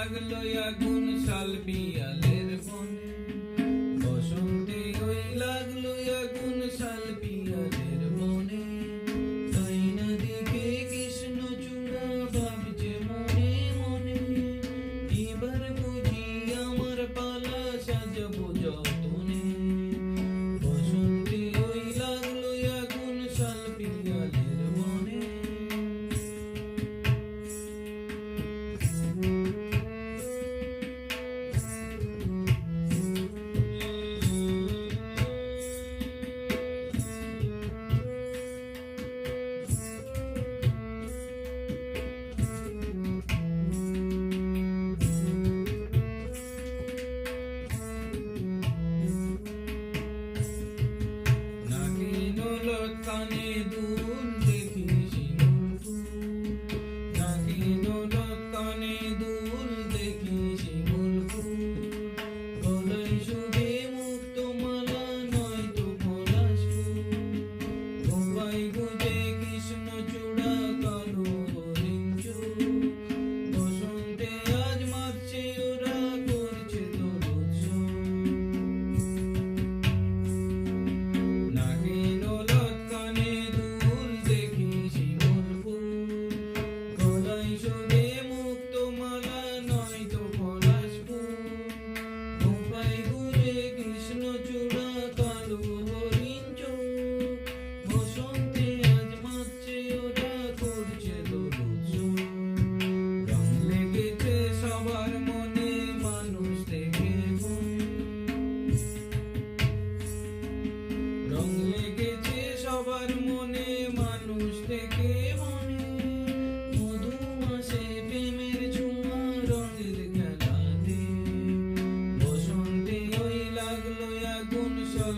লাগলো আগুন শাল পিয়ালের বনে, বসন্তে ওই লাগলো আগুন শাল পিয়ালের বনে। তাই না দেখে কৃষ্ণচূড়া ভাবছে মনে মনে, এবার বুঝি আমার পালা সাজাবো যতনে। বসন্তে ওই লাগলো আগুন শাল পিয়ালের বনে। কানে দুল দেখি শিমুল ফুল, নাকি দোলত কানে দুল দেখি শিমুল ফুল। গলায় শুধে মুক্ত মালা নয়তো পলাশ ফুল, খোঁপায় গুজে কৃষ্ণচূড়া কালো হরিণ চুল। বসন্তে আজ মাতছে ওরা করছে তোর উৎসব, নাকি রং লেগেছে সবার মনে মানুষ থেকে মনে। মধু মাসে প্রেমের ছোঁয়া রঙের খেলাতে, বসন্তে ওই লাগলো আগুন শাল